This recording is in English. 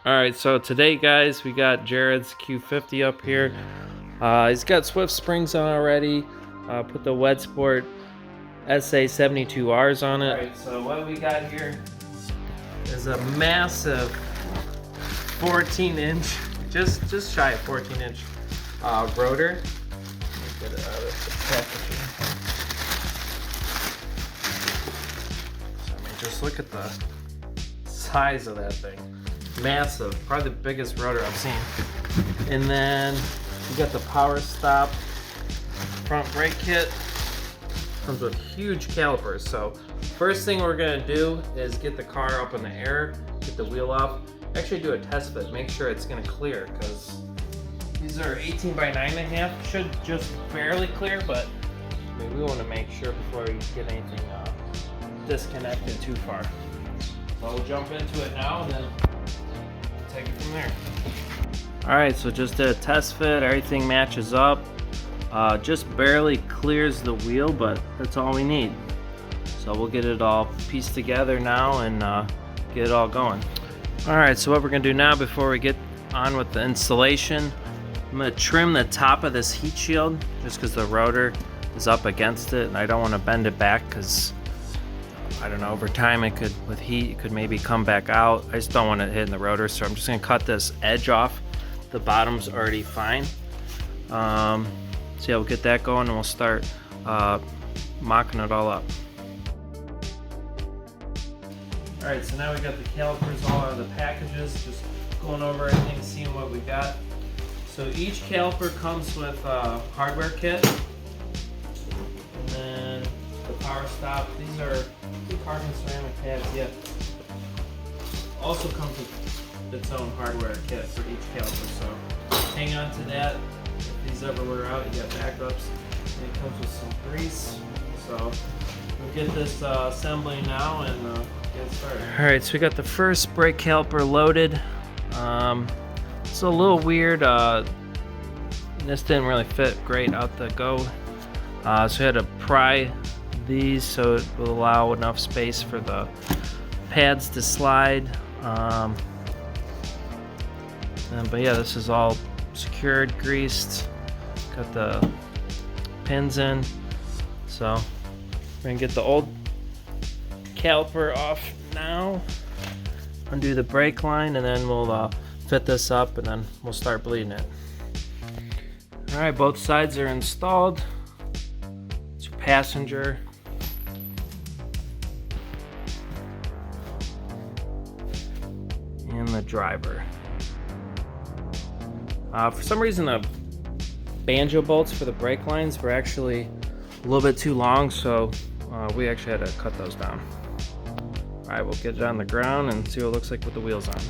Alright, so today guys, we got Jared's Q50 up here. He's got Swift springs on already. Put the Wet Sport SA72Rs on it. Alright, so what we got here is a massive 14-inch, just shy of 14-inch rotor. Get it out of the packaging. So, I mean, just look at the size of that thing. Massive, probably the biggest rotor I've seen. And then we got the Powerstop front brake kit. Comes with huge calipers. So first thing we're gonna do is get the car up in the air, get the wheel off. Actually do a test fit, make sure it's gonna clear, because these are 18 by 9.5. Should just barely clear, but I mean, we want to make sure before we get anything disconnected too far. So we'll jump into it now and then take it from there. Alright, so just did a test fit, everything matches up. Just barely clears the wheel, but that's all we need. So we'll get it all pieced together now and get it all going. Alright, so what we're going to do now before we get on with the installation, I'm going to trim the top of this heat shield just because the rotor is up against it and I don't want to bend it back because I don't know, over time it could, with heat, it could maybe come back out. I just don't want it hitting the rotor, so I'm just gonna cut this edge off. The bottom's already fine. So yeah, we'll get that going and we'll start mocking it all up. Alright, so now we got the calipers all out of the packages, just going over everything, seeing what we got. So each caliper comes with a hardware kit. And then the Powerstop, these are carbon ceramic pads, yeah. Also comes with its own hardware kit for each caliper, so hang on to that. If these ever wear out, you got backups. And it comes with some grease. So we'll get this assembly now and get started. Alright, so we got the first brake caliper loaded. It's a little weird. This didn't really fit great out the go. So we had to pry these so it will allow enough space for the pads to slide. But yeah, this is all secured, greased, got the pins in. So we're gonna get the old caliper off now, undo the brake line, and then we'll fit this up and then we'll start bleeding it. Alright, both sides are installed. It's your passenger. And the driver. For some reason the banjo bolts for the brake lines were actually a little bit too long, so we actually had to cut those down. Alright, we'll get it on the ground and see what it looks like with the wheels on.